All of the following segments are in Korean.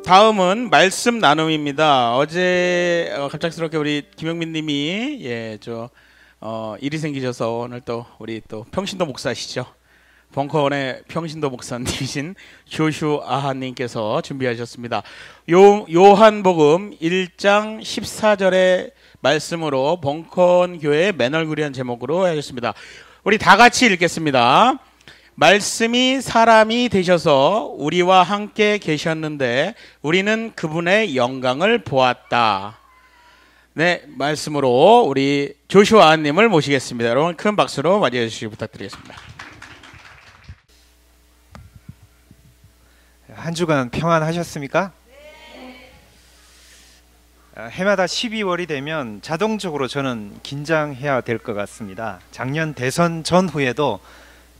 다음은 말씀 나눔입니다. 어제 갑작스럽게 우리 김영민 님이 일이 생기셔서 오늘 또 우리 또 평신도 목사시죠. 벙커원의 평신도 목사님이신 조슈 아하님께서 준비하셨습니다. 요한복음 1장 14절의 말씀으로 벙커원 교회 맨얼굴이라는 제목으로 하셨습니다. 우리 다 같이 읽겠습니다. 말씀이 사람이 되셔서 우리와 함께 계셨는데 우리는 그분의 영광을 보았다. 네, 말씀으로 우리 조슈아 님을 모시겠습니다. 여러분 큰 박수로 맞이해 주시기 부탁드리겠습니다. 한 주간 평안하셨습니까? 해마다 12월이 되면 자동적으로 저는 긴장해야 될 것 같습니다. 작년 대선 전후에도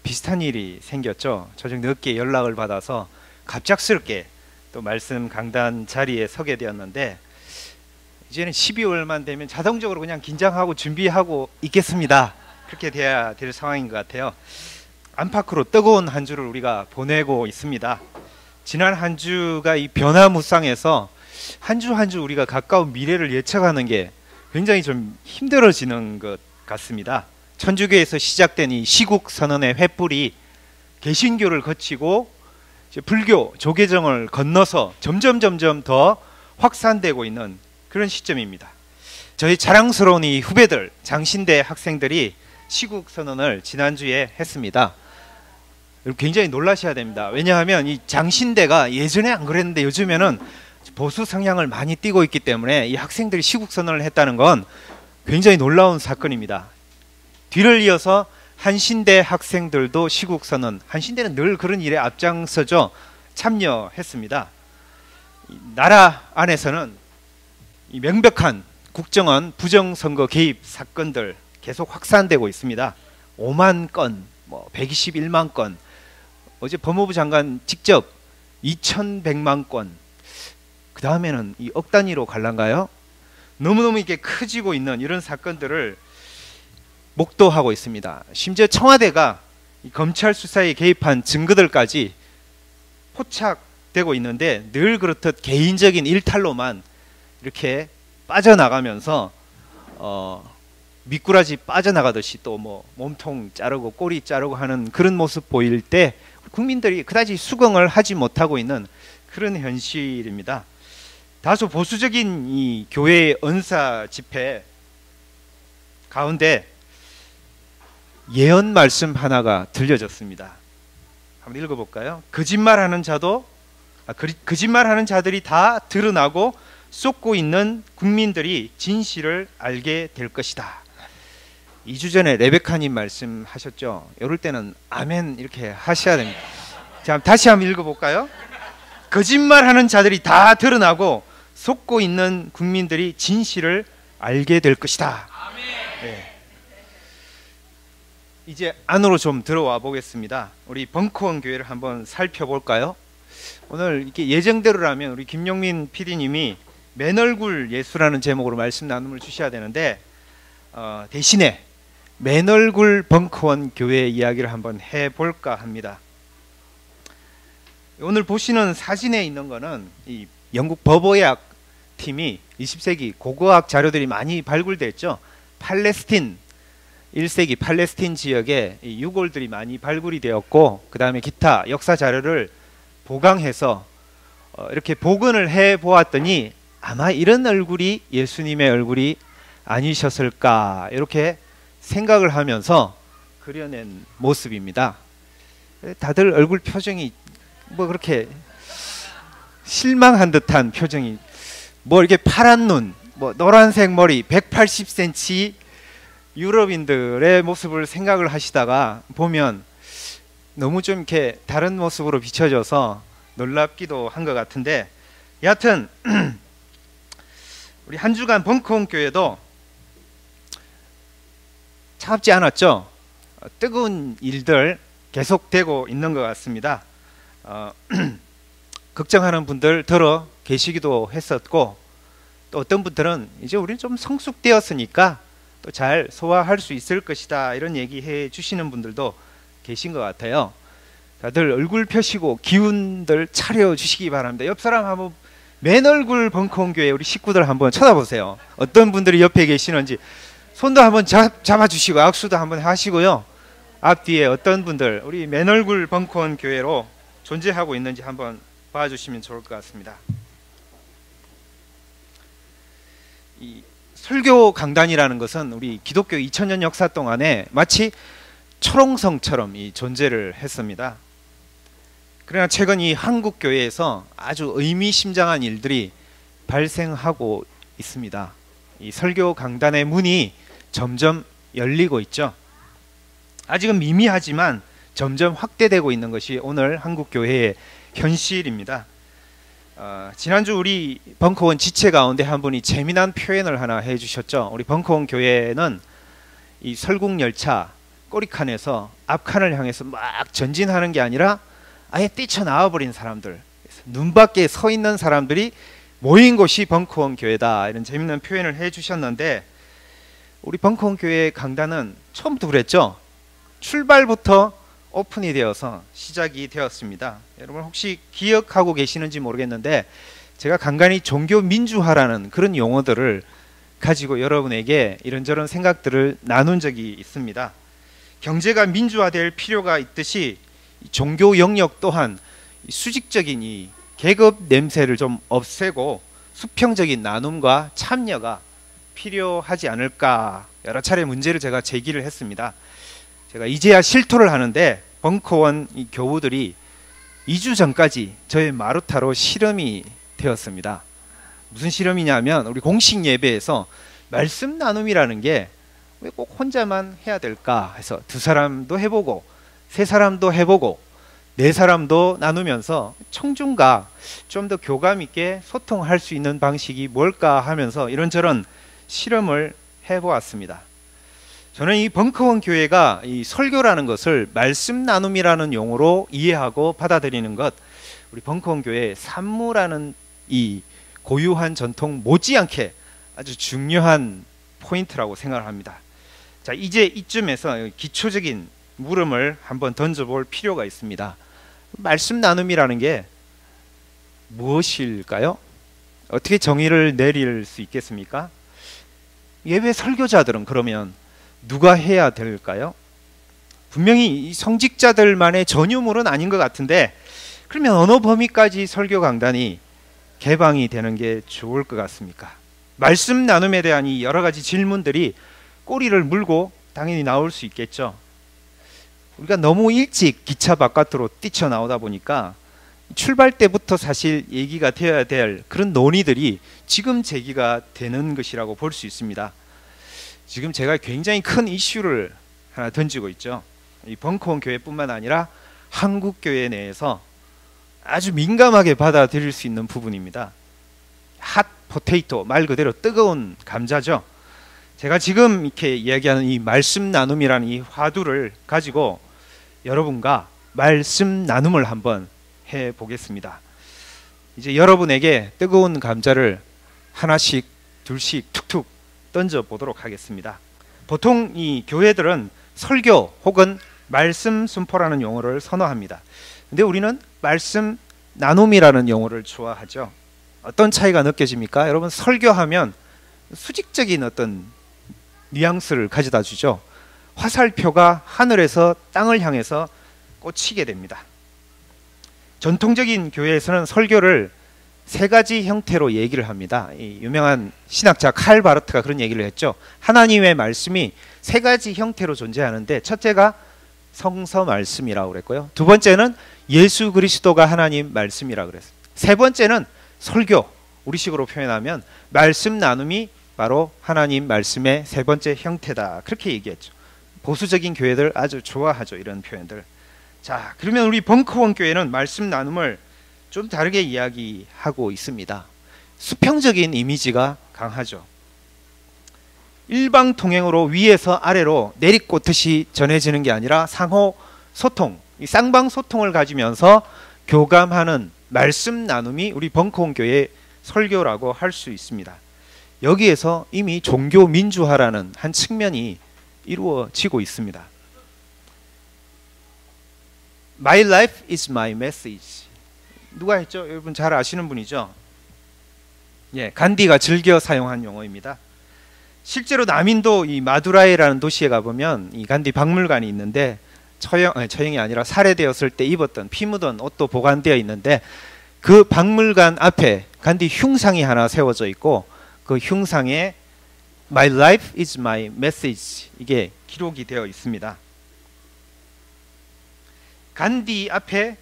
비슷한 일이 생겼죠. 저녁 늦게 연락을 받아서 갑작스럽게 또 말씀 강단 자리에 서게 되었는데 이제는 12월만 되면 자동적으로 그냥 긴장하고 준비하고 있겠습니다. 그렇게 돼야 될 상황인 것 같아요. 안팎으로 뜨거운 한 주를 우리가 보내고 있습니다. 지난 한 주가 이 변화무쌍에서 한 주 한 주 우리가 가까운 미래를 예측하는 게 굉장히 좀 힘들어지는 것 같습니다. 천주교에서 시작된 이 시국 선언의 횃불이 개신교를 거치고 이제 불교, 조계종을 건너서 점점 더 확산되고 있는 그런 시점입니다. 저희 자랑스러운 이 후배들, 장신대 학생들이 시국 선언을 지난주에 했습니다. 굉장히 놀라셔야 됩니다. 왜냐하면 이 장신대가 예전에 안 그랬는데 요즘에는 보수 성향을 많이 띠고 있기 때문에 이 학생들이 시국 선언을 했다는 건 굉장히 놀라운 사건입니다. 뒤를 이어서 한신대 학생들도 시국 선언, 한신대는 늘 그런 일에 앞장서죠. 참여했습니다. 나라 안에서는 이 명백한 국정원 부정선거 개입 사건들 계속 확산되고 있습니다. 5만 건, 121만 건, 어제 법무부 장관 직접 2100만 건, 그 다음에는 이 억 단위로 갈란가요? 너무너무 이렇게 커지고 있는 이런 사건들을 목도하고 있습니다. 심지어 청와대가 이 검찰 수사에 개입한 증거들까지 포착되고 있는데 늘 그렇듯 개인적인 일탈로만 이렇게 빠져나가면서 미꾸라지 빠져나가듯이 또 몸통 자르고 꼬리 자르고 하는 그런 모습 보일 때 국민들이 그다지 수긍을 하지 못하고 있는 그런 현실입니다. 다소 보수적인 이 교회의 언사 집회 가운데 예언 말씀 하나가 들려졌습니다. 한번 읽어볼까요? 거짓말하는 자들이 다 드러나고 쏟고 있는 국민들이 진실을 알게 될 것이다. 2주 전에 레베카님 말씀하셨죠. 이럴 때는 아멘 이렇게 하셔야 됩니다. 자, 다시 한번 읽어볼까요? 거짓말하는 자들이 다 드러나고 쏟고 있는 국민들이 진실을 알게 될 것이다. 네. 이제 안으로 좀 들어와 보겠습니다. 우리 벙커원 교회를 한번 살펴볼까요? 오늘 이렇게 예정대로라면 우리 김용민 PD님이 맨얼굴 예수라는 제목으로 말씀 나눔을 주셔야 되는데 대신에 맨얼굴 벙커원 교회 이야기를 한번 해볼까 합니다. 오늘 보시는 사진에 있는 거는 이 영국 법의학 팀이 20세기 고고학 자료들이 많이 발굴됐죠. 팔레스틴 1세기 팔레스틴 지역에 이 유골들이 많이 발굴이 되었고 그 다음에 기타 역사 자료를 보강해서 이렇게 복원을 해 보았더니 아마 이런 얼굴이 예수님의 얼굴이 아니셨을까 이렇게 생각을 하면서 그려낸 모습입니다. 다들 얼굴 표정이 그렇게 실망한 듯한 표정이 이렇게 파란 눈, 노란색 머리, 180cm 유럽인들의 모습을 생각을 하시다가 보면 너무 좀 이렇게 다른 모습으로 비춰져서 놀랍기도 한 것 같은데 여하튼 우리 한 주간 벙커원 교회도 차갑지 않았죠. 뜨거운 일들 계속되고 있는 것 같습니다. 걱정하는 분들 들어 계시기도 했었고 또 어떤 분들은 이제 우리는 좀 성숙되었으니까 또 잘 소화할 수 있을 것이다 이런 얘기해 주시는 분들도 계신 것 같아요. 다들 얼굴 펴시고 기운들 차려 주시기 바랍니다. 옆 사람 한번 맨얼굴 벙커원 교회 우리 식구들 한번 쳐다보세요. 어떤 분들이 옆에 계시는지 손도 한번 잡아주시고 악수도 한번 하시고요. 앞뒤에 어떤 분들 우리 맨얼굴 벙커원 교회로 존재하고 있는지 한번 봐주시면 좋을 것 같습니다. 이 설교 강단이라는 것은 우리 기독교 2000년 역사 동안에 마치 초롱성처럼 이 존재를 했습니다. 그러나 최근 이 한국 교회에서 아주 의미심장한 일들이 발생하고 있습니다. 이 설교 강단의 문이 점점 열리고 있죠. 아직은 미미하지만 점점 확대되고 있는 것이 오늘 한국 교회의 현실입니다. 지난주 우리 벙커원 지체 가운데 한 분이 재미난 표현을 하나 해주셨죠. 우리 벙커원 교회는 이 설국열차 꼬리칸에서 앞칸을 향해서 막 전진하는 게 아니라 아예 뛰쳐나와 버린 사람들, 눈 밖에 서 있는 사람들이 모인 곳이 벙커원 교회다, 이런 재미있는 표현을 해주셨는데, 우리 벙커원 교회 강단은 처음부터 그랬죠. 출발부터 오픈이 되어서 시작이 되었습니다. 여러분 혹시 기억하고 계시는지 모르겠는데, 제가 간간히 종교 민주화라는 그런 용어들을 가지고 여러분에게 이런저런 생각들을 나눈 적이 있습니다. 경제가 민주화될 필요가 있듯이 종교 영역 또한 수직적인 이 계급 냄새를 좀 없애고 수평적인 나눔과 참여가 필요하지 않을까, 여러 차례 문제를 제가 제기를 했습니다. 제가 이제야 실토를 하는데 벙커원 이 교우들이 2주 전까지 저의 마루타로 실험이 되었습니다. 무슨 실험이냐면, 우리 공식 예배에서 말씀 나눔이라는 게 왜 꼭 혼자만 해야 될까 해서 2사람도 해보고 3사람도 해보고 4사람도 나누면서 청중과 좀 더 교감 있게 소통할 수 있는 방식이 뭘까 하면서 이런저런 실험을 해보았습니다. 저는 이 벙커원 교회가 이 설교라는 것을 말씀 나눔이라는 용어로 이해하고 받아들이는 것, 우리 벙커원 교회의 산무라는 이 고유한 전통 못지않게 아주 중요한 포인트라고 생각을 합니다. 자, 이제 이쯤에서 기초적인 물음을 한번 던져볼 필요가 있습니다. 말씀 나눔이라는 게 무엇일까요? 어떻게 정의를 내릴 수 있겠습니까? 예배 설교자들은 그러면 누가 해야 될까요? 분명히 이 성직자들만의 전유물은 아닌 것 같은데, 그러면 어느 범위까지 설교 강단이 개방이 되는 게 좋을 것 같습니까? 말씀 나눔에 대한 이 여러 가지 질문들이 꼬리를 물고 당연히 나올 수 있겠죠. 우리가 너무 일찍 기차 바깥으로 뛰쳐나오다 보니까 출발 때부터 사실 얘기가 되어야 될 그런 논의들이 지금 제기가 되는 것이라고 볼 수 있습니다. 지금 제가 굉장히 큰 이슈를 하나 던지고 있죠. 이 벙커원 교회뿐만 아니라 한국 교회 내에서 아주 민감하게 받아들일 수 있는 부분입니다. 핫 포테이토, 말 그대로 뜨거운 감자죠. 제가 지금 이렇게 이야기하는 이 말씀 나눔이라는 이 화두를 가지고 여러분과 말씀 나눔을 한번 해 보겠습니다. 이제 여러분에게 뜨거운 감자를 하나씩 둘씩 툭툭 던져 보도록 하겠습니다. 보통 이 교회들은 설교 혹은 말씀 순포라는 용어를 선호합니다. 근데 우리는 말씀 나눔이라는 용어를 좋아하죠. 어떤 차이가 느껴집니까? 여러분, 설교하면 수직적인 어떤 뉘앙스를 가져다 주죠. 화살표가 하늘에서 땅을 향해서 꽂히게 됩니다. 전통적인 교회에서는 설교를 3가지 형태로 얘기를 합니다. 이 유명한 신학자 칼 바르트가 그런 얘기를 했죠. 하나님의 말씀이 3가지 형태로 존재하는데, 첫째가 성서 말씀이라고 그랬고요. 2번째는 예수 그리스도가 하나님 말씀이라고 그랬어요. 3번째는 설교, 우리식으로 표현하면 말씀 나눔이 바로 하나님 말씀의 3번째 형태다, 그렇게 얘기했죠. 보수적인 교회들 아주 좋아하죠, 이런 표현들. 자, 그러면 우리 벙커원 교회는 말씀 나눔을 좀 다르게 이야기하고 있습니다. 수평적인 이미지가 강하죠. 일방통행으로 위에서 아래로 내리꽂듯이 전해지는 게 아니라 상호 소통, 이 쌍방소통을 가지면서 교감하는 말씀 나눔이 우리 벙커원 교회의 설교라고 할 수 있습니다. 여기에서 이미 종교 민주화라는 한 측면이 이루어지고 있습니다. My life is my message. 누가 했죠? 여러분 잘 아시는 분이죠. 예, 간디가 즐겨 사용한 용어입니다. 실제로 남인도 이 마두라이라는 도시에 가보면 이 간디 박물관이 있는데 처형이 아니라 살해되었을 때 입었던 피 묻은 옷도 보관되어 있는데 그 박물관 앞에 간디 흉상이 하나 세워져 있고 그 흉상에 My life is my message 이게 기록이 되어 있습니다. 간디 앞에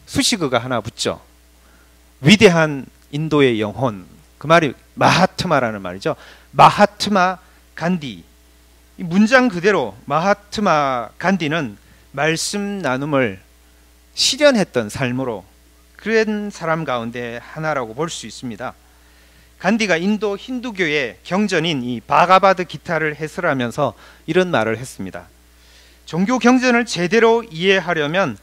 수식어가 하나 붙죠. 위대한 인도의 영혼. 그 말이 마하트마라는 말이죠. 마하트마 간디. 이 문장 그대로 마하트마 간디는 말씀 나눔을 실현했던 삶으로 그런 사람 가운데 하나라고 볼 수 있습니다. 간디가 인도 힌두교의 경전인 이 바가바드 기타를 해설하면서 이런 말을 했습니다. 종교 경전을 제대로 이해하려면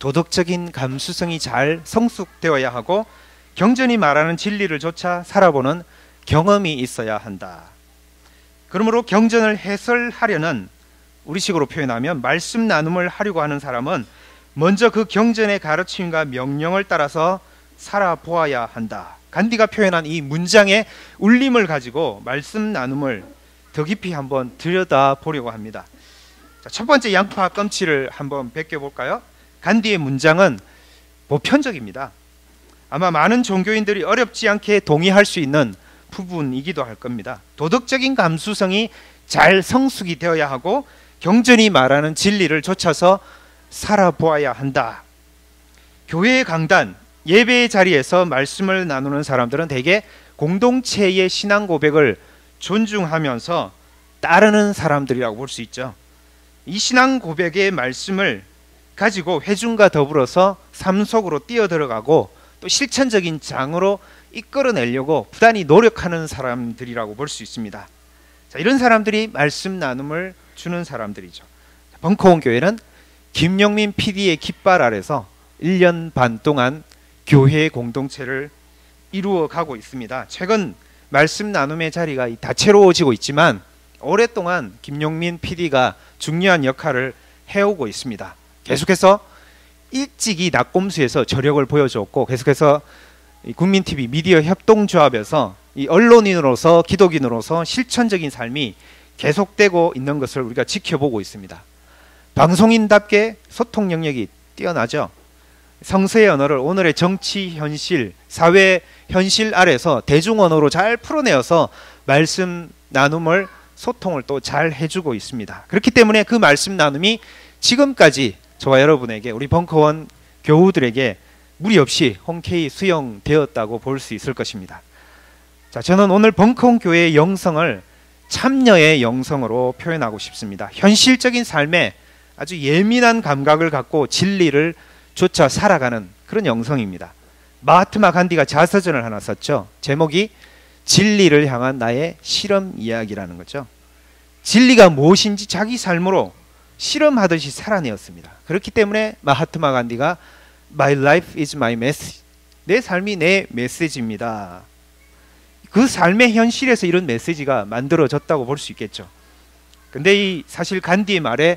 도덕적인 감수성이 잘 성숙되어야 하고 경전이 말하는 진리를 조차 살아보는 경험이 있어야 한다. 그러므로 경전을 해설하려는 우리식으로 표현하면 말씀 나눔을 하려고 하는 사람은 먼저 그 경전의 가르침과 명령을 따라서 살아보아야 한다. 간디가 표현한 이 문장의 울림을 가지고 말씀 나눔을 더 깊이 한번 들여다보려고 합니다. 자, 첫 번째 양파 껍질을 한번 벗겨볼까요? 간디의 문장은 보편적입니다. 아마 많은 종교인들이 어렵지 않게 동의할 수 있는 부분이기도 할 겁니다. 도덕적인 감수성이 잘 성숙이 되어야 하고 경전이 말하는 진리를 좇아서 살아보아야 한다. 교회의 강단, 예배의 자리에서 말씀을 나누는 사람들은 대개 공동체의 신앙 고백을 존중하면서 따르는 사람들이라고 볼 수 있죠. 이 신앙 고백의 말씀을 가지고 회중과 더불어서 삶 속으로 뛰어들어가고 또 실천적인 장으로 이끌어내려고 부단히 노력하는 사람들이라고 볼 수 있습니다. 자, 이런 사람들이 말씀 나눔을 주는 사람들이죠. 벙커원 교회는 김영민 PD의 깃발 아래서 1년 반 동안 교회 공동체를 이루어 가고 있습니다. 최근 말씀 나눔의 자리가 다채로워지고 있지만 오랫동안 김용민 PD가 중요한 역할을 해오고 있습니다. 계속해서 일찍이 낙곰수에서 저력을 보여줬고 계속해서 국민TV 미디어 협동조합에서 이 언론인으로서 기독인으로서 실천적인 삶이 계속되고 있는 것을 우리가 지켜보고 있습니다. 방송인답게 소통 영역이 뛰어나죠. 성서의 언어를 오늘의 정치 현실, 사회 현실 아래서 대중 언어로 잘 풀어내어서 말씀 나눔을 소통을 또 잘 해주고 있습니다. 그렇기 때문에 그 말씀 나눔이 지금까지 저와 여러분에게 우리 벙커원 교우들에게 무리 없이 흔쾌히 수용되었다고 볼 수 있을 것입니다. 자, 저는 오늘 벙커원 교회의 영성을 참여의 영성으로 표현하고 싶습니다. 현실적인 삶에 아주 예민한 감각을 갖고 진리를 쫓아 살아가는 그런 영성입니다. 마하트마 간디가 자서전을 하나 썼죠. 제목이 진리를 향한 나의 실험 이야기라는 거죠. 진리가 무엇인지 자기 삶으로 실험하듯이 살아내었습니다. 그렇기 때문에 마하트마 간디가 My life is my message. 내 삶이 내 메시지입니다. 그 삶의 현실에서 이런 메시지가 만들어졌다고 볼 수 있겠죠. 근데 이 사실 간디의 말에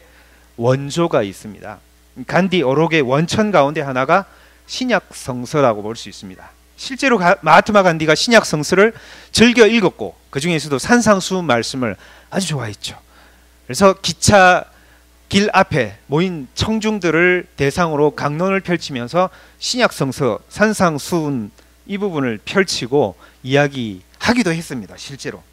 원조가 있습니다. 간디 어록의 원천 가운데 하나가 신약 성서라고 볼 수 있습니다. 실제로 마하트마 간디가 신약 성서를 즐겨 읽었고 그 중에서도 산상수훈 말씀을 아주 좋아했죠. 그래서 기차 길 앞에 모인 청중들을 대상으로 강론을 펼치면서 신약 성서 산상수훈 이 부분을 펼치고 이야기하기도 했습니다. 실제로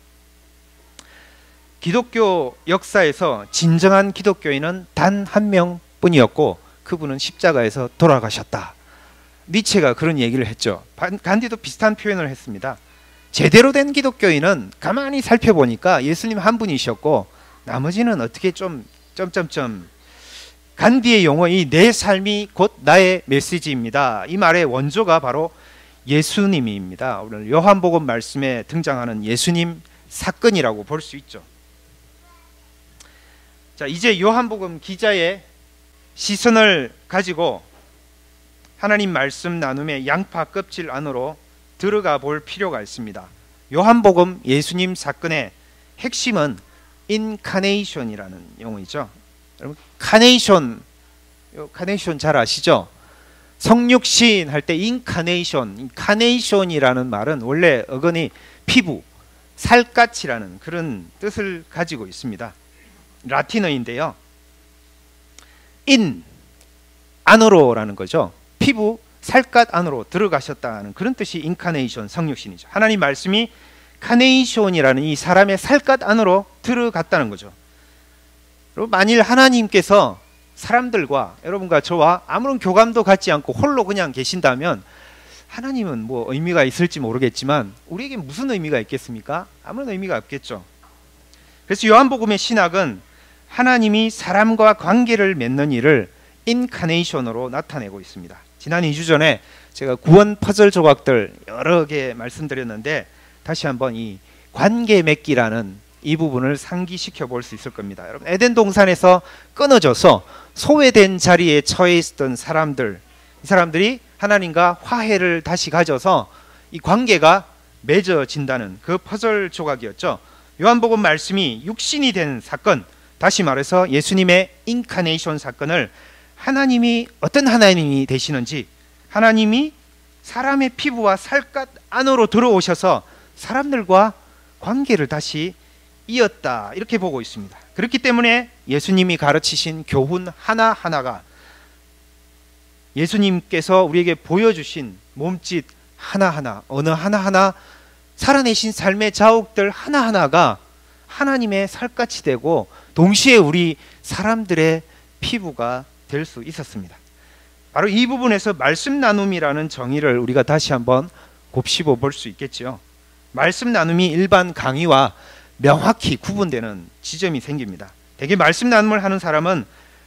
기독교 역사에서 진정한 기독교인은 단 한 명뿐이었고 그분은 십자가에서 돌아가셨다. 니체가 그런 얘기를 했죠. 간디도 비슷한 표현을 했습니다. 제대로 된 기독교인은 가만히 살펴보니까 예수님 한 분이셨고 나머지는 어떻게 좀 간디의 용어 이 내 삶이 곧 나의 메시지입니다. 이 말의 원조가 바로 예수님입니다. 오늘 요한복음 말씀에 등장하는 예수님 사건이라고 볼 수 있죠. 자, 이제 요한복음 기자의 시선을 가지고 하나님 말씀 나눔의 양파 껍질 안으로 들어가 볼 필요가 있습니다. 요한복음 예수님 사건의 핵심은 인카네이션이라는 용어이죠. 여러분 카네이션 잘 아시죠? 성육신 할 때 인카네이션, 카네이션이라는 말은 원래 어근이 피부, 살갗이라는 그런 뜻을 가지고 있습니다. 라틴어인데요. 인, 안으로라는 거죠. 피부, 살갗 안으로 들어가셨다는 그런 뜻이 인카네이션, 성육신이죠. 하나님 말씀이 카네이션이라는 이 사람의 살갗 안으로 들어갔다는 거죠. 그리고 만일 하나님께서 사람들과 여러분과 저와 아무런 교감도 갖지 않고 홀로 그냥 계신다면 하나님은 뭐 의미가 있을지 모르겠지만 우리에게 무슨 의미가 있겠습니까? 아무런 의미가 없겠죠. 그래서 요한복음의 신학은 하나님이 사람과 관계를 맺는 일을 인카네이션으로 나타내고 있습니다. 지난 2주 전에 제가 구원 퍼즐 조각들 여러 개 말씀드렸는데 다시 한번 이 관계 맺기라는 이 부분을 상기시켜 볼 수 있을 겁니다. 여러분, 에덴 동산에서 끊어져서 소외된 자리에 처해 있었던 사람들, 이 사람들이 하나님과 화해를 다시 가져서 이 관계가 맺어진다는 그 퍼즐 조각이었죠. 요한복음 말씀이 육신이 된 사건, 다시 말해서 예수님의 인카네이션 사건을 하나님이 어떤 하나님이 되시는지, 하나님이 사람의 피부와 살갗 안으로 들어오셔서 사람들과 관계를 다시 이었다, 이렇게 보고 있습니다. 그렇기 때문에 예수님이 가르치신 교훈 하나하나가, 예수님께서 우리에게 보여주신 몸짓 하나하나, 언어 하나하나, 살아내신 삶의 자욱들 하나하나가 하나님의 살갗이 되고 동시에 우리 사람들의 피부가 될 수 있었습니다. 바로 이 부분에서 말씀 나눔이라는 정의를 우리가 다시 한번 곱씹어 볼 수 있겠죠. 말씀 나눔이 일반 강의와 명확히 구분되는 지점이 생깁니다. 대개 말씀 나눔을 하는 사람은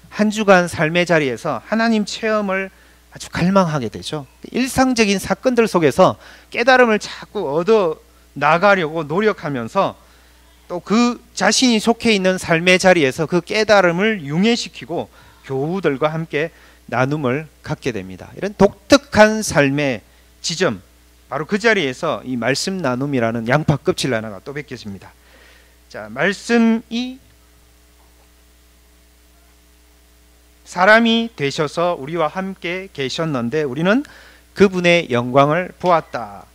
한 주간 삶의 자리에서 하나님 체험을 아주 갈망하게 되죠. 일상적인 사건들 속에서 깨달음을 자꾸 얻어 나가려고 노력하면서 또 그 자신이 속해 있는 삶의 자리에서 그 깨달음을 융해시키고 교우들과 함께 나눔을 갖게 됩니다. 이런 독특한 삶의 지점, 바로 그 자리에서 이 말씀 나눔이라는 양파 껍질 하나가 또 벗겨집니다. 자, 말씀이 사람이 되셔서 우리와 함께 계셨는데 우리는 그분의 영광을 보았다.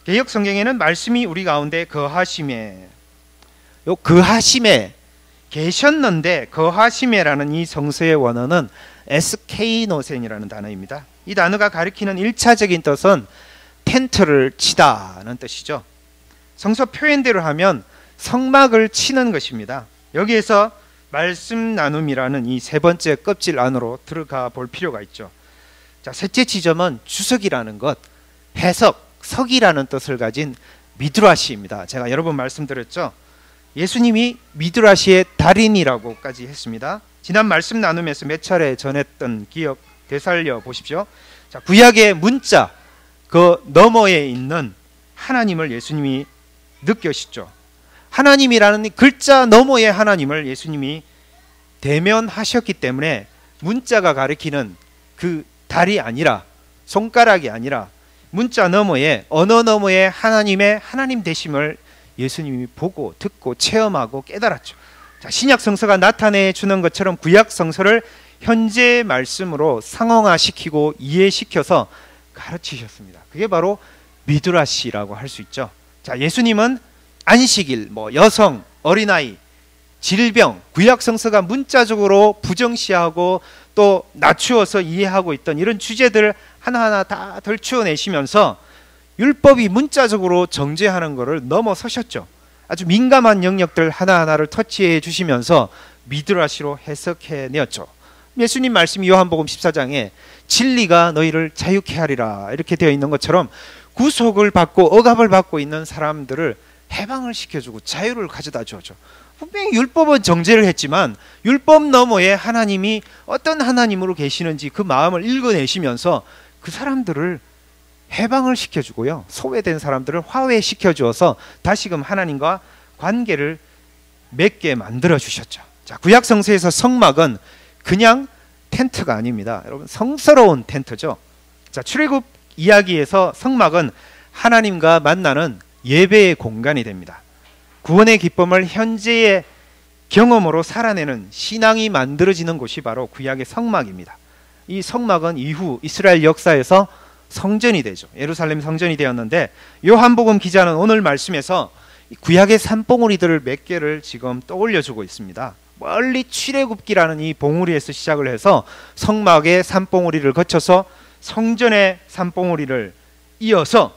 개역 성경에는 말씀이 우리 가운데 거하심에, 요 거하심에, 계셨는데 거하심에라는 이 성서의 원어는 에스케이노센이라는 단어입니다. 이 단어가 가리키는 1차적인 뜻은 텐트를 치다는 뜻이죠. 성서 표현대로 하면 성막을 치는 것입니다. 여기에서 말씀 나눔이라는 이 세 번째 껍질 안으로 들어가 볼 필요가 있죠. 자, 셋째 지점은 주석이라는 것, 해석, 석이라는 뜻을 가진 미드라시입니다. 제가 여러 번 말씀드렸죠. 예수님이 미드라시의 달인이라고까지 했습니다. 지난 말씀 나눔에서 몇 차례 전했던 기억 되살려 보십시오. 자, 구약의 문자 그 너머에 있는 하나님을 예수님이 느껴시죠. 하나님이라는 글자 너머의 하나님을 예수님이 대면하셨기 때문에 문자가 가리키는 그 달이 아니라, 손가락이 아니라 문자 너머에, 언어 너머에 하나님의 하나님 되심을 예수님이 보고 듣고 체험하고 깨달았죠. 자, 신약 성서가 나타내 주는 것처럼 구약 성서를 현재 말씀으로 상황화시키고 이해시켜서 가르치셨습니다. 그게 바로 미드라시라고 할 수 있죠. 자, 예수님은 안식일, 여성, 어린아이, 질병, 구약 성서가 문자적으로 부정시하고 또 낮추어서 이해하고 있던 이런 주제들 하나하나 다 덜추어내시면서 율법이 문자적으로 정죄하는 것을 넘어서셨죠. 아주 민감한 영역들 하나하나를 터치해 주시면서 미드라시로 해석해 내었죠. 예수님 말씀이 요한복음 14장에 진리가 너희를 자유케 하리라 이렇게 되어 있는 것처럼 구속을 받고 억압을 받고 있는 사람들을 해방을 시켜주고 자유를 가져다 주었죠. 분명히 율법은 정죄를 했지만 율법 너머에 하나님이 어떤 하나님으로 계시는지 그 마음을 읽어내시면서 그 사람들을 해방을 시켜주고요, 소외된 사람들을 화해시켜 주어서 다시금 하나님과 관계를 맺게 만들어 주셨죠. 자, 구약 성서에서 성막은 그냥 텐트가 아닙니다. 여러분, 성스러운 텐트죠. 자, 출애굽 이야기에서 성막은 하나님과 만나는 예배의 공간이 됩니다. 구원의 기쁨을 현재의 경험으로 살아내는 신앙이 만들어지는 곳이 바로 구약의 성막입니다. 이 성막은 이후 이스라엘 역사에서 성전이 되죠. 예루살렘 성전이 되었는데 요한복음 기자는 오늘 말씀에서 구약의 산봉우리들을 몇 개를 지금 떠올려주고 있습니다. 멀리 출애굽기라는 이 봉우리에서 시작을 해서 성막의 산봉우리를 거쳐서 성전의 산봉우리를 이어서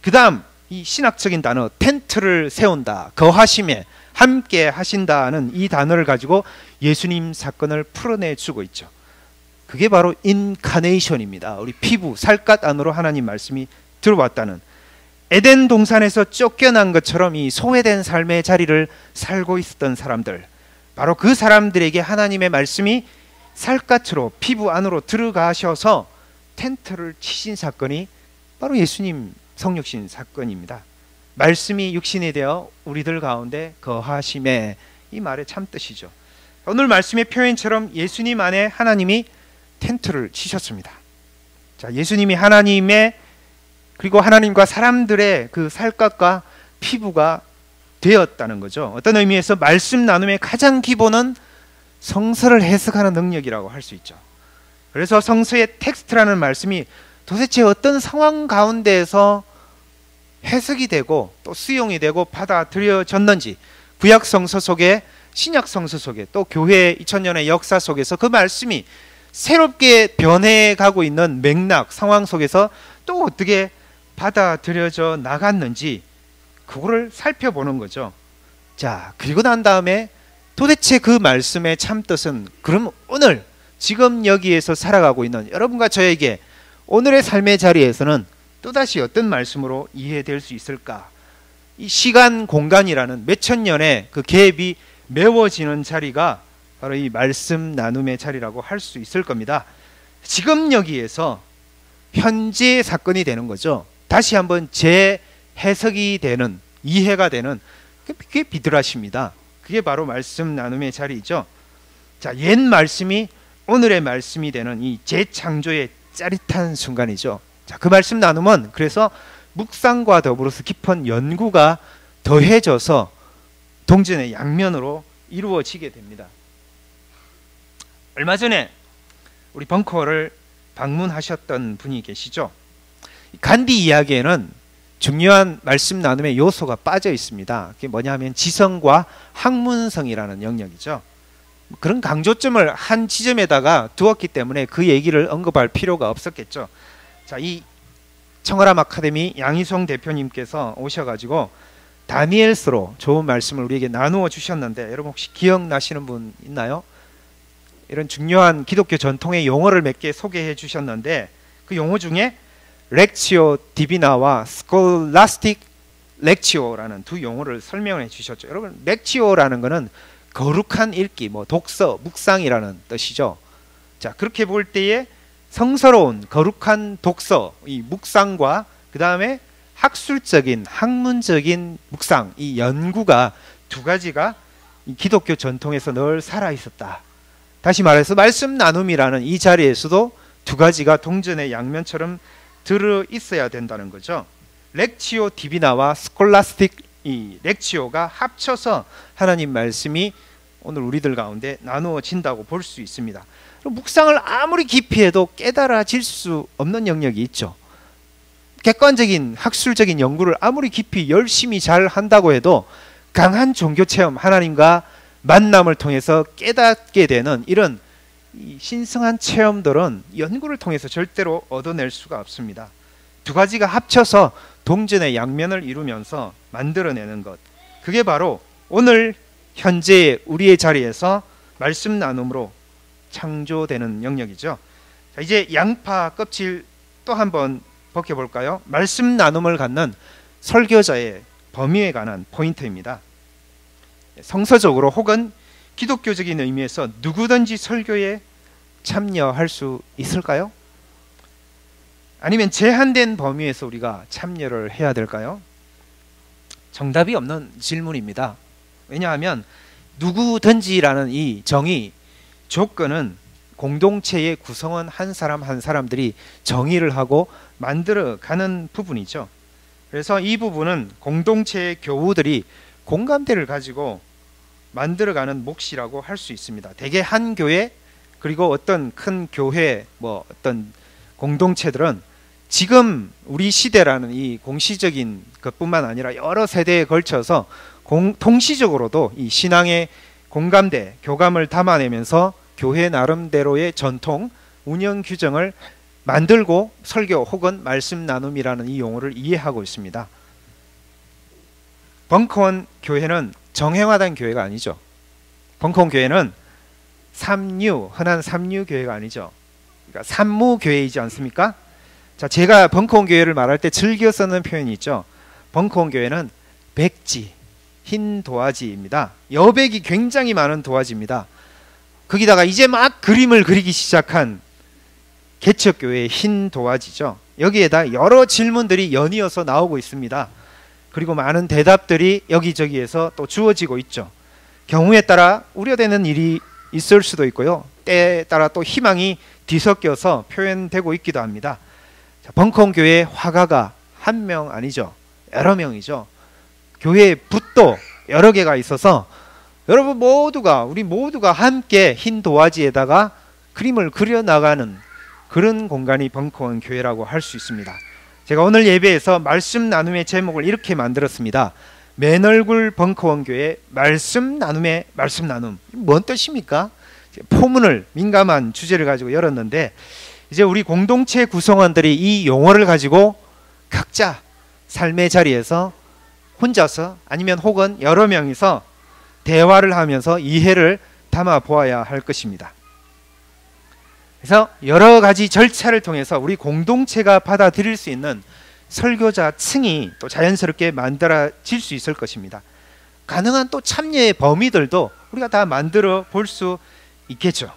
그 다음 이 신학적인 단어 텐트를 세운다, 거하심에 함께 하신다는 이 단어를 가지고 예수님 사건을 풀어내주고 있죠. 그게 바로 인카네이션입니다. 우리 피부, 살갗 안으로 하나님 말씀이 들어왔다는, 에덴 동산에서 쫓겨난 것처럼 이 소외된 삶의 자리를 살고 있었던 사람들, 바로 그 사람들에게 하나님의 말씀이 살갗으로 피부 안으로 들어가셔서 텐트를 치신 사건이 바로 예수님 성육신 사건입니다. 말씀이 육신이 되어 우리들 가운데 거하심에, 이 말의 참 뜻이죠. 오늘 말씀의 표현처럼 예수님 안에 하나님이 텐트를 치셨습니다. 자, 예수님이 하나님의, 그리고 하나님과 사람들의 그 살갗과 피부가 되었다는 거죠. 어떤 의미에서 말씀 나눔의 가장 기본은 성서를 해석하는 능력이라고 할 수 있죠. 그래서 성서의 텍스트라는 말씀이 도대체 어떤 상황 가운데에서 해석이 되고 또 수용이 되고 받아들여졌는지, 구약 성서 속에, 신약 성서 속에, 또 교회 2000년의 역사 속에서 그 말씀이 새롭게 변해가고 있는 맥락, 상황 속에서 또 어떻게 받아들여져 나갔는지 그거를 살펴보는 거죠. 자, 그리고 난 다음에 도대체 그 말씀의 참뜻은, 그럼 오늘 지금 여기에서 살아가고 있는 여러분과 저에게 오늘의 삶의 자리에서는 또다시 어떤 말씀으로 이해될 수 있을까? 이 시간 공간이라는 몇천 년의 그 갭이 메워지는 자리가 바로 이 말씀 나눔의 자리라고 할 수 있을 겁니다. 지금 여기에서 현재 사건이 되는 거죠. 다시 한번 재해석이 되는, 이해가 되는, 그게 비드라시입니다. 그게 바로 말씀 나눔의 자리죠. 자, 옛 말씀이 오늘의 말씀이 되는 이 재창조의 짜릿한 순간이죠. 자, 그 말씀 나눔은 그래서 묵상과 더불어서 깊은 연구가 더해져서 동전의 양면으로 이루어지게 됩니다. 얼마 전에 우리 벙커를 방문하셨던 분이 계시죠. 간디 이야기에는 중요한 말씀 나눔의 요소가 빠져 있습니다. 그게 뭐냐면 지성과 학문성이라는 영역이죠. 그런 강조점을 한 지점에다가 두었기 때문에 그 얘기를 언급할 필요가 없었겠죠. 자, 이 청아람 아카데미 양희송 대표님께서 오셔가지고 다니엘서로 좋은 말씀을 우리에게 나누어 주셨는데, 여러분 혹시 기억나시는 분 있나요? 이런 중요한 기독교 전통의 용어를 몇 개 소개해 주셨는데, 그 용어 중에 렉치오 디비나와 스콜라스틱 렉치오라는 두 용어를 설명해 주셨죠. 여러분, 렉치오라는 거는 거룩한 읽기, 뭐 독서, 묵상이라는 뜻이죠. 자, 그렇게 볼 때에 성스러운 거룩한 독서, 이 묵상과 그 다음에 학술적인, 학문적인 묵상, 이 연구가 두 가지가 이 기독교 전통에서 늘 살아 있었다. 다시 말해서 말씀 나눔이라는 이 자리에서도 두 가지가 동전의 양면처럼 들어 있어야 된다는 거죠. 렉치오 디비나와 스콜라스틱, 이 렉치오가 합쳐서 하나님 말씀이 오늘 우리들 가운데 나누어진다고 볼 수 있습니다. 묵상을 아무리 깊이 해도 깨달아질 수 없는 영역이 있죠. 객관적인 학술적인 연구를 아무리 깊이 열심히 잘 한다고 해도 강한 종교 체험, 하나님과 만남을 통해서 깨닫게 되는 이런 신성한 체험들은 연구를 통해서 절대로 얻어낼 수가 없습니다. 두 가지가 합쳐서 동전의 양면을 이루면서 만들어내는 것, 그게 바로 오늘 현재 우리의 자리에서 말씀 나눔으로 창조되는 영역이죠. 자, 이제 양파 껍질 또 한번 벗겨볼까요? 말씀 나눔을 갖는 설교자의 범위에 관한 포인트입니다. 성서적으로 혹은 기독교적인 의미에서 누구든지 설교에 참여할 수 있을까요? 아니면 제한된 범위에서 우리가 참여를 해야 될까요? 정답이 없는 질문입니다. 왜냐하면 누구든지라는 이 정의, 조건은 공동체의 구성원 한 사람 한 사람들이 정의를 하고 만들어가는 부분이죠. 그래서 이 부분은 공동체의 교우들이 공감대를 가지고 만들어가는 몫이라고 할 수 있습니다. 대개 한 교회, 그리고 어떤 큰 교회, 뭐 어떤 공동체들은 지금 우리 시대라는 이 공시적인 것뿐만 아니라 여러 세대에 걸쳐서 동시적으로도 이 신앙의 공감대, 교감을 담아내면서 교회 나름대로의 전통, 운영 규정을 만들고 설교 혹은 말씀 나눔이라는 이 용어를 이해하고 있습니다. 벙커원 교회는 정형화된 교회가 아니죠. 벙커원 교회는 흔한 삼류 교회가 아니죠. 그러니까 산무 교회이지 않습니까? 자, 제가 벙커원 교회를 말할 때 즐겨 쓰는 표현이 있죠. 벙커원 교회는 백지, 흰 도화지입니다. 여백이 굉장히 많은 도화지입니다. 거기다가 이제 막 그림을 그리기 시작한 개척교회의 흰 도화지죠. 여기에다 여러 질문들이 연이어서 나오고 있습니다. 그리고 많은 대답들이 여기저기에서 또 주어지고 있죠. 경우에 따라 우려되는 일이 있을 수도 있고요. 때에 따라 또 희망이 뒤섞여서 표현되고 있기도 합니다. 벙커원 교회의 화가가 한 명 아니죠. 여러 명이죠. 교회의 붓도 여러 개가 있어서 여러분 우리 모두가 함께 흰 도화지에다가 그림을 그려나가는 그런 공간이 벙커원 교회라고 할 수 있습니다. 제가 오늘 예배에서 말씀 나눔의 제목을 이렇게 만들었습니다. 맨얼굴 벙커원 교회 말씀 나눔의 말씀 나눔. 뭔 뜻입니까? 포문을, 민감한 주제를 가지고 열었는데, 이제 우리 공동체 구성원들이 이 용어를 가지고 각자 삶의 자리에서 혼자서 아니면 혹은 여러 명이서 대화를 하면서 이해를 담아 보아야 할 것입니다. 그래서 여러 가지 절차를 통해서 우리 공동체가 받아들일 수 있는 설교자 층이 또 자연스럽게 만들어질 수 있을 것입니다. 가능한 또 참여의 범위들도 우리가 다 만들어 볼 수 있겠죠.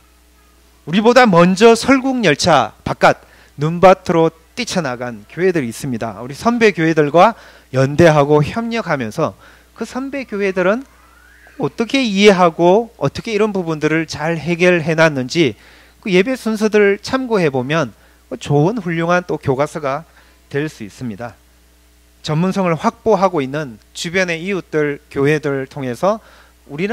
우리보다 먼저 설국열차 바깥 눈밭으로 뛰쳐나간 교회들이 있습니다. 우리 선배 교회들과 연대하고 협력하면서 그 선배 교회들은 어떻게 이해하고 어떻게 이런 부분들을 잘 해결해 놨는지 그 예배 순서들을 참고해 보면 좋은 훌륭한 또 교과서가 될 수 있습니다. 전문성을 확보하고 있는 주변의 이웃들, 교회들 통해서 우리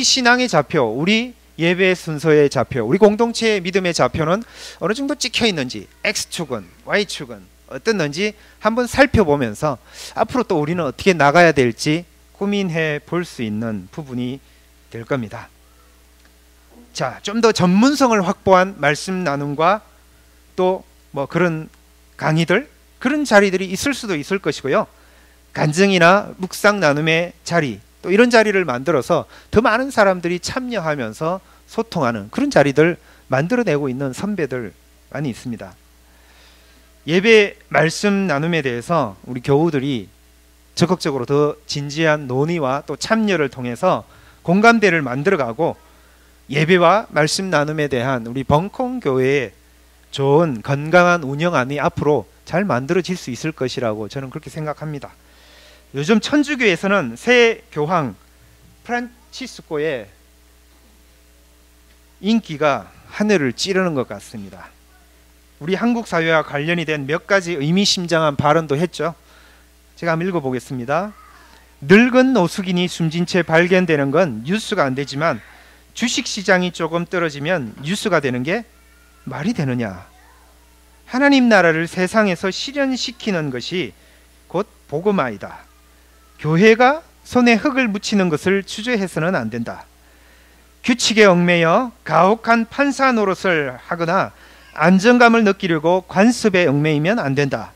신앙의 좌표, 우리 예배 순서의 좌표, 우리 공동체의 믿음의 좌표는 어느 정도 찍혀 있는지, X축은, Y축은 어떻는지 한번 살펴보면서 앞으로 또 우리는 어떻게 나가야 될지 고민해 볼 수 있는 부분이 될 겁니다. 자, 좀 더 전문성을 확보한 말씀 나눔과 또 뭐 그런 강의들, 그런 자리들이 있을 수도 있을 것이고요. 간증이나 묵상 나눔의 자리, 또 이런 자리를 만들어서 더 많은 사람들이 참여하면서 소통하는 그런 자리들 만들어내고 있는 선배들 많이 있습니다. 예배 말씀 나눔에 대해서 우리 교우들이 적극적으로 더 진지한 논의와 또 참여를 통해서 공감대를 만들어가고 예배와 말씀 나눔에 대한 우리 벙커원 교회의 좋은 건강한 운영안이 앞으로 잘 만들어질 수 있을 것이라고 저는 그렇게 생각합니다. 요즘 천주교에서는 새 교황 프란치스코의 인기가 하늘을 찌르는 것 같습니다. 우리 한국 사회와 관련이 된 몇 가지 의미심장한 발언도 했죠. 제가 한번 읽어보겠습니다. 늙은 노숙인이 숨진 채 발견되는 건 뉴스가 안 되지만 주식시장이 조금 떨어지면 뉴스가 되는 게 말이 되느냐. 하나님 나라를 세상에서 실현시키는 것이 곧 복음화이다. 교회가 손에 흙을 묻히는 것을 주저해서는 안 된다. 규칙에 얽매여 가혹한 판사 노릇을 하거나 안정감을 느끼려고 관습에 얽매이면 안 된다.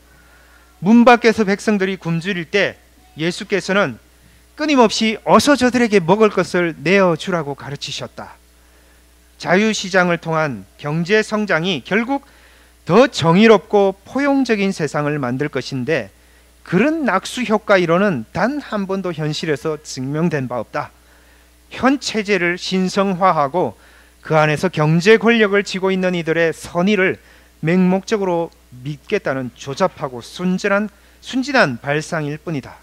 문 밖에서 백성들이 굶주릴 때 예수께서는 끊임없이 어서 저들에게 먹을 것을 내어주라고 가르치셨다. 자유시장을 통한 경제 성장이 결국 더 정의롭고 포용적인 세상을 만들 것인데 그런 낙수 효과 이론은 단 한 번도 현실에서 증명된 바 없다. 현 체제를 신성화하고 그 안에서 경제 권력을 쥐고 있는 이들의 선의를 맹목적으로 믿겠다는 조잡하고 순진한 발상일 뿐이다.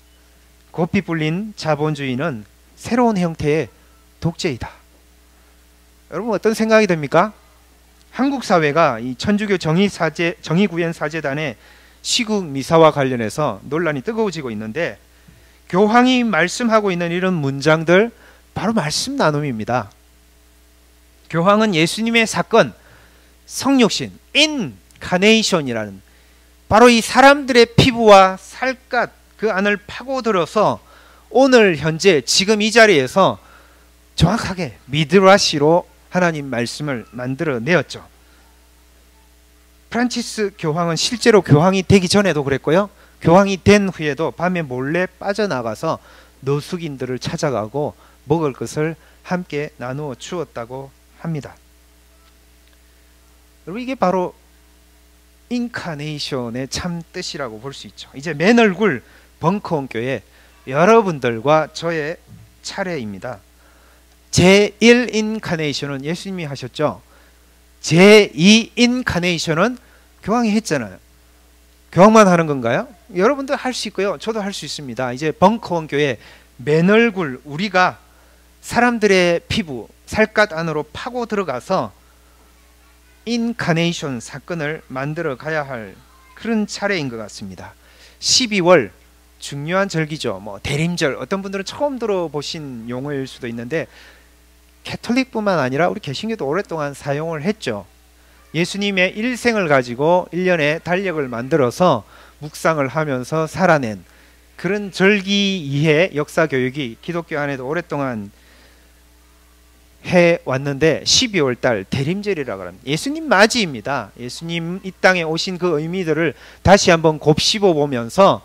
고삐 불린 자본주의는 새로운 형태의 독재이다. 여러분 어떤 생각이 듭니까? 한국 사회가 이 천주교 정의구현 사제단의 시국 미사와 관련해서 논란이 뜨거워지고 있는데 교황이 말씀하고 있는 이런 문장들 바로 말씀 나눔입니다. 교황은 예수님의 사건, 성육신, 인카네이션이라는 바로 이 사람들의 피부와 살갗 그 안을 파고들어서 오늘 현재 지금 이 자리에서 정확하게 미드라시로 하나님 말씀을 만들어내었죠. 프란치스 교황은 실제로 교황이 되기 전에도 그랬고요. 교황이 된 후에도 밤에 몰래 빠져나가서 노숙인들을 찾아가고 먹을 것을 함께 나누어 주었다고 합니다. 그리고 이게 바로 인카네이션의 참 뜻이라고 볼 수 있죠. 이제 맨 얼굴 벙커원 교회 여러분들과 저의 차례입니다. 제1 인카네이션은 예수님이 하셨죠. 제2 인카네이션은 교황이 했잖아요. 교황만 하는 건가요? 여러분도 할 수 있고요. 저도 할 수 있습니다. 이제 벙커원 교회 맨 얼굴 우리가 사람들의 피부, 살갗 안으로 파고 들어가서 인카네이션 사건을 만들어 가야 할 그런 차례인 것 같습니다. 12월 중요한 절기죠. 뭐 대림절, 어떤 분들은 처음 들어보신 용어일 수도 있는데 캐톨릭뿐만 아니라 우리 개신교도 오랫동안 사용을 했죠. 예수님의 일생을 가지고 1년의 달력을 만들어서 묵상을 하면서 살아낸 그런 절기 이해 역사 교육이 기독교 안에도 오랫동안 해왔는데 12월 달 대림절이라고 합니다. 예수님 맞이입니다. 예수님 이 땅에 오신 그 의미들을 다시 한번 곱씹어 보면서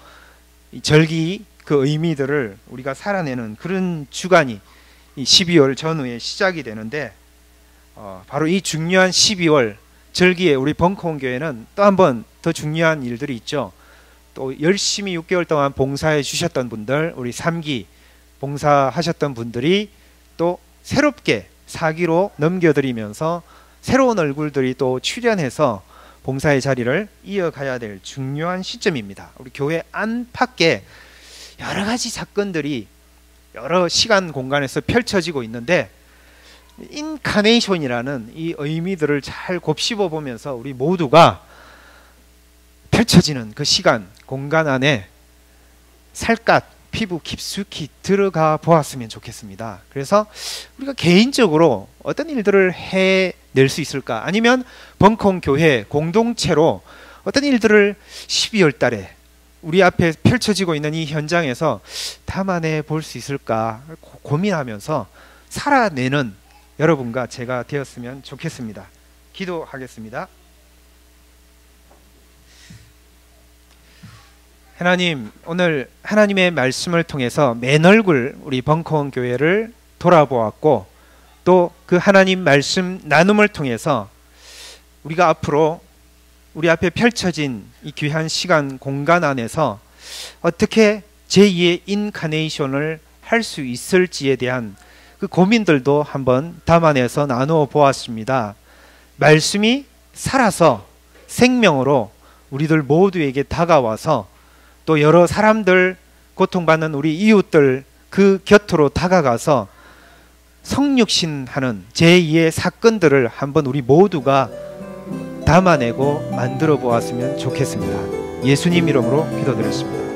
이 절기 그 의미들을 우리가 살아내는 그런 주간이 이 12월 전후에 시작이 되는데 바로 이 중요한 12월 절기에 우리 벙커원 교회는 또 한 번 더 중요한 일들이 있죠. 또 열심히 6개월 동안 봉사해 주셨던 분들, 우리 3기 봉사하셨던 분들이 또 새롭게 4기로 넘겨드리면서 새로운 얼굴들이 또 출연해서 봉사의 자리를 이어가야 될 중요한 시점입니다. 우리 교회 안팎에 여러 가지 사건들이 여러 시간 공간에서 펼쳐지고 있는데 인카네이션이라는 이 의미들을 잘 곱씹어 보면서 우리 모두가 펼쳐지는 그 시간 공간 안에 살갗 피부 깊숙이 들어가 보았으면 좋겠습니다. 그래서 우리가 개인적으로 어떤 일들을 해낼 수 있을까? 아니면 벙커원 교회 공동체로 어떤 일들을 12월 달에 우리 앞에 펼쳐지고 있는 이 현장에서 담아내 볼 수 있을까 고민하면서 살아내는 여러분과 제가 되었으면 좋겠습니다. 기도하겠습니다. 하나님, 오늘 하나님의 말씀을 통해서 맨 얼굴 우리 벙커원 교회를 돌아보았고 또 그 하나님 말씀 나눔을 통해서 우리가 앞으로 우리 앞에 펼쳐진 이 귀한 시간 공간 안에서 어떻게 제2의 인카네이션을 할 수 있을지에 대한 그 고민들도 한번 담아내서 나누어 보았습니다. 말씀이 살아서 생명으로 우리들 모두에게 다가와서 또 여러 사람들, 고통받는 우리 이웃들 그 곁으로 다가가서 성육신하는 제2의 사건들을 한번 우리 모두가 담아내고 만들어 보았으면 좋겠습니다. 예수님 이름으로 기도드렸습니다.